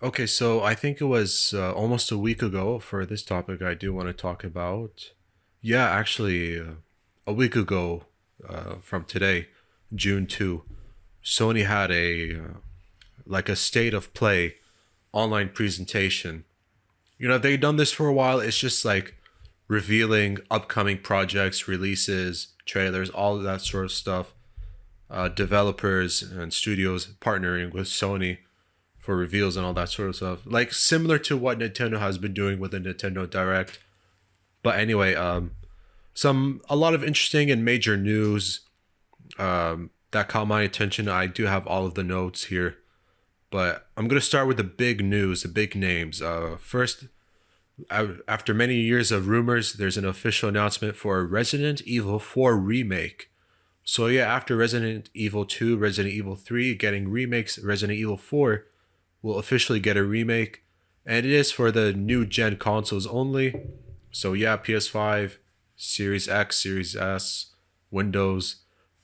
Okay, so I think it was almost a week ago for this topic I do want to talk about. Yeah, actually, a week ago from today, June 2, Sony had a state of play online presentation. You know, they've done this for a while. It's just like revealing upcoming projects, releases, trailers, all of that sort of stuff. Developers and studios partnering with Sony for reveals and all that sort of stuff. Like similar to what Nintendo has been doing with the Nintendo Direct. But anyway, some a lot of interesting and major news that caught my attention. I do have all of the notes here, but I'm gonna start with the big news, the big names. First, after many years of rumors, there's an official announcement for a Resident Evil 4 remake. So yeah, after Resident Evil 2, Resident Evil 3 getting remakes, Resident Evil 4 will officially get a remake, and it is for the new gen consoles only. So yeah, PS5, Series X, Series S, Windows,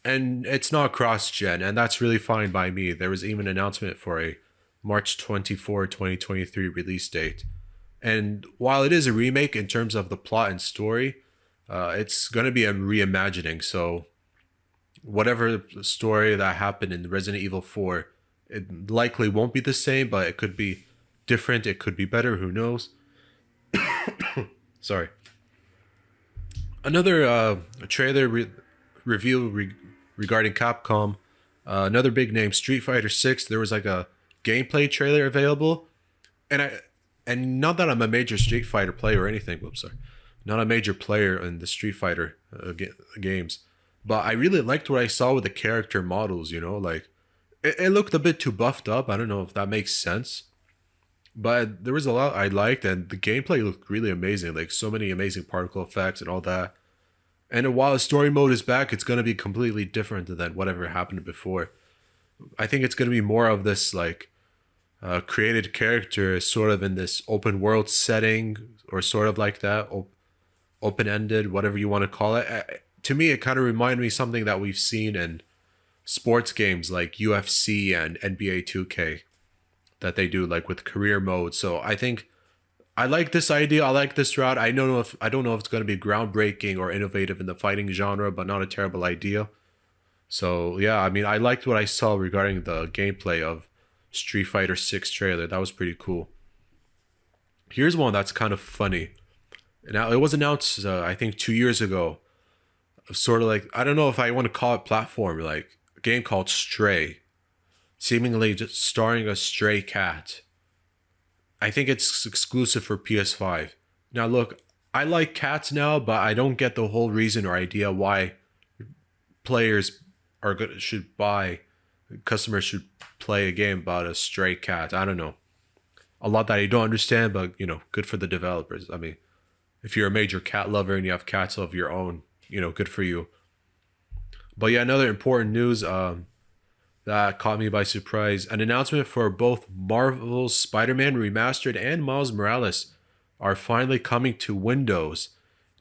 and it's not cross gen, and that's really fine by me. There was even an announcement for a March 24, 2023 release date. And while it is a remake in terms of the plot and story, it's going to be a reimagining. So whatever story that happened in Resident Evil 4, it likely won't be the same, but it could be different. It could be better. Who knows? Sorry. Another trailer review regarding Capcom. Another big name, Street Fighter 6. There was like a gameplay trailer available, and not that I'm a major Street Fighter player or anything. Whoops, sorry, not a major player in the Street Fighter games, but I really liked what I saw with the character models. You know, like it looked a bit too buffed up. I don't know if that makes sense, but there was a lot I liked, and the gameplay looked really amazing. Like so many amazing particle effects and all that. And while the story mode is back, it's gonna be completely different than whatever happened before. I think it's gonna be more of this like created character, sort of in this open world setting, or sort of like that, open ended, whatever you want to call it. To me, it kind of reminded me something that we've seen in sports games like UFC and NBA 2K that they do like with career mode. So I think I like this idea. I like this route. I don't know if it's going to be groundbreaking or innovative in the fighting genre, but not a terrible idea. So yeah, I mean, I liked what I saw regarding the gameplay of Street Fighter 6 trailer. That was pretty cool. Here's one that's kind of funny. Now it was announced, I think 2 years ago. Sort of like, I don't know if I want to call it platform, like a game called Stray, seemingly just starring a stray cat. I think it's exclusive for PS5. Now look, I like cats now, but I don't get the whole reason or idea why players should buy, customers should play a game about a stray cat. I don't know. A lot that I don't understand, but you know, good for the developers. I mean, if you're a major cat lover and you have cats of your own, you know, good for you. But yeah, another important news that caught me by surprise: an announcement for both Marvel's Spider-Man Remastered and Miles Morales are finally coming to Windows.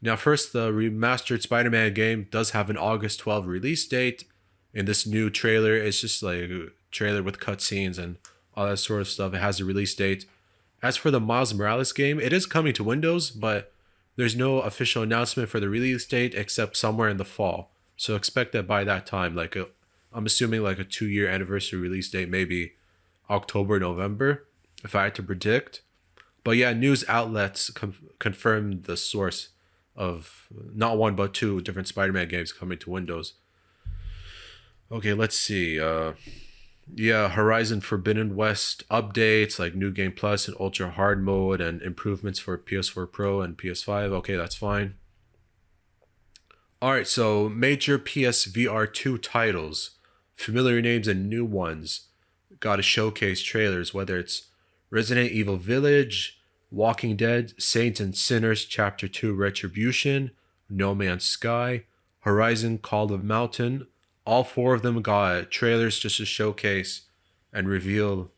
Now, first, the remastered Spider-Man game does have an August 12th release date. In this new trailer, it's just like a trailer with cutscenes and all that sort of stuff. It has a release date. As for the Miles Morales game, it is coming to Windows, but there's no official announcement for the release date except somewhere in the fall. So expect that by that time, I'm assuming like a 2 year anniversary release date, maybe October, November, if I had to predict. But yeah, news outlets confirmed the source of not one but two different Spider-Man games coming to Windows. Okay, let's see. Yeah, Horizon Forbidden West updates like New Game Plus and Ultra Hard Mode and improvements for PS4 Pro and PS5. Okay, that's fine. All right, so major PSVR 2 titles, familiar names and new ones, got to showcase trailers, whether it's Resident Evil Village, Walking Dead, Saints and Sinners Chapter 2 Retribution, No Man's Sky, Horizon Call of Mountain. All four of them got trailers just to showcase and reveal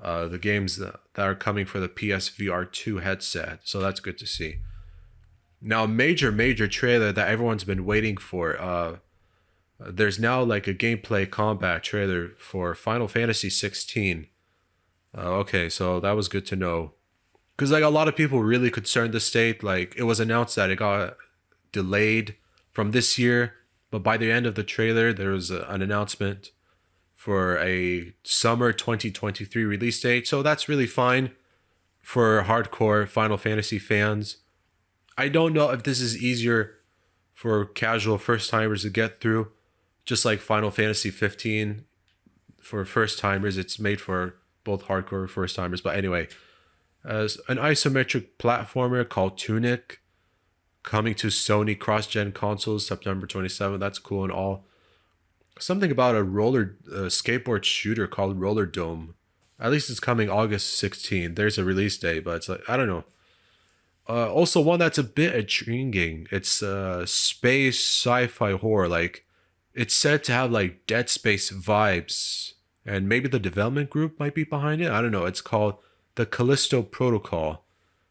the games that are coming for the PSVR 2 headset. So that's good to see. Now, major trailer that everyone's been waiting for. There's now like a gameplay combat trailer for Final Fantasy 16. Okay, so that was good to know. Because like a lot of people really concerned the state. Like it was announced that it got delayed from this year, but by the end of the trailer, there was an announcement for a summer 2023 release date. So that's really fine for hardcore Final Fantasy fans. I don't know if this is easier for casual first timers to get through, just like Final Fantasy 15 for first timers. It's made for both hardcore first timers. But anyway, as an isometric platformer called Tunic, coming to Sony cross-gen consoles September 27th. That's cool and all. Something about a roller skateboard shooter called Roller Dome. At least it's coming August 16th. There's a release date, but it's like I don't know. Also, one that's a bit intriguing. It's space sci-fi horror. Like it's said to have like Dead Space vibes, and maybe the development group might be behind it. I don't know. It's called the Callisto Protocol.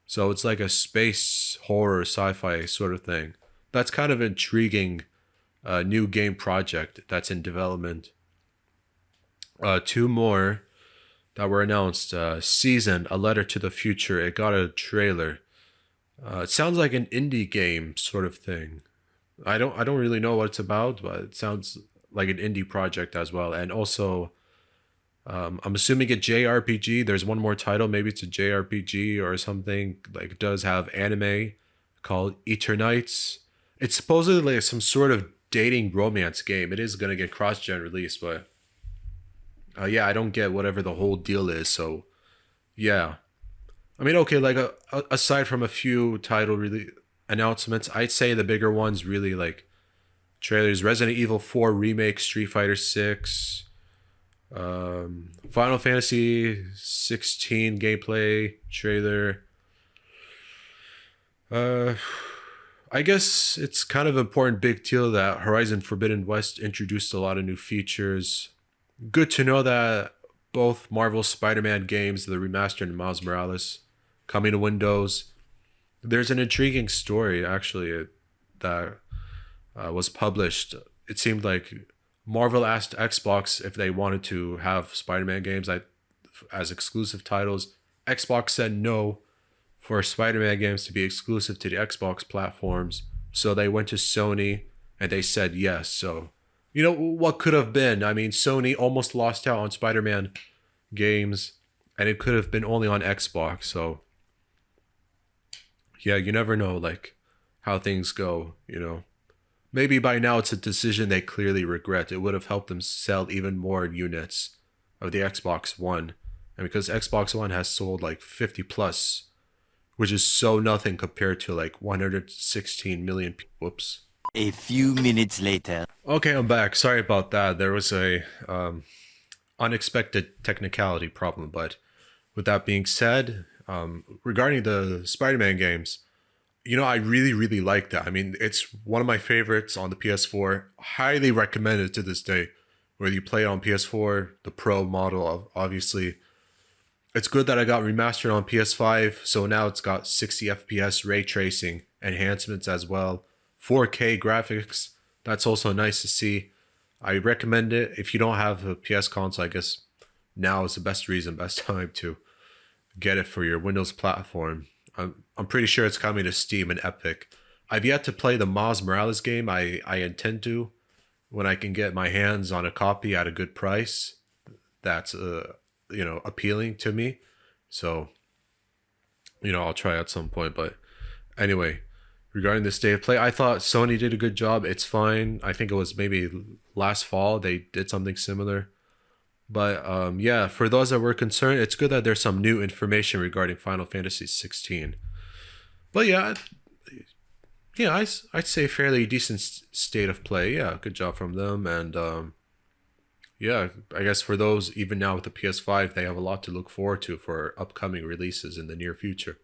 So it's like a space horror sci-fi sort of thing. That's kind of intriguing. New game project that's in development. Two more that were announced. Season, A Letter to the Future. It got a trailer. It sounds like an indie game sort of thing. I don't really know what it's about, but it sounds like an indie project as well. And also, I'm assuming a JRPG. There's one more title. Maybe it's a JRPG or something. Like it does have anime called Eternites. It's supposedly like some sort of dating romance game. It is gonna get cross-gen release, but yeah, I don't get whatever the whole deal is. So yeah, I mean, okay, like aside from a few title really announcements, I'd say the bigger ones really like trailers: Resident Evil 4 remake, Street Fighter 6, Final Fantasy 16 gameplay trailer. Uh, I guess it's kind of important big deal that Horizon Forbidden West introduced a lot of new features. Good to know that both Marvel Spider-Man games, the remastered and Miles Morales, coming to Windows. There's an intriguing story actually that was published. It seemed like Marvel asked Xbox if they wanted to have Spider-Man games as exclusive titles. Xbox said no for Spider-Man games to be exclusive to the Xbox platforms. So they went to Sony and they said yes. So, you know, what could have been? I mean, Sony almost lost out on Spider-Man games and it could have been only on Xbox. So, yeah, you never know, like, how things go, you know. Maybe by now it's a decision they clearly regret. It would have helped them sell even more units of the Xbox One. And because Xbox One has sold like 50 plus, which is so nothing compared to like 116 million. Whoops. A few minutes later. Okay, I'm back. Sorry about that. There was a unexpected technicality problem. But with that being said, regarding the Spider-Man games, you know, I really, really like that. I mean, it's one of my favorites on the PS4. Highly recommended to this day. Whether you play it on PS4, the Pro model, obviously. It's good that I got remastered on PS5, so now it's got 60 FPS ray tracing enhancements as well. 4K graphics, that's also nice to see. I recommend it. If you don't have a PS console, I guess now is the best time to get it for your Windows platform. I'm pretty sure it's coming to Steam and Epic. I've yet to play the Miles Morales game. I intend to when I can get my hands on a copy at a good price. That's you know, appealing to me. So, you know, I'll try at some point. But anyway, regarding the state of play, I thought Sony did a good job. It's fine. I think it was maybe last fall they did something similar. But yeah, for those that were concerned, it's good that there's some new information regarding Final Fantasy 16. But yeah, I'd say fairly decent state of play. Yeah, good job from them. And yeah, I guess for those, even now with the PS5, they have a lot to look forward to for upcoming releases in the near future.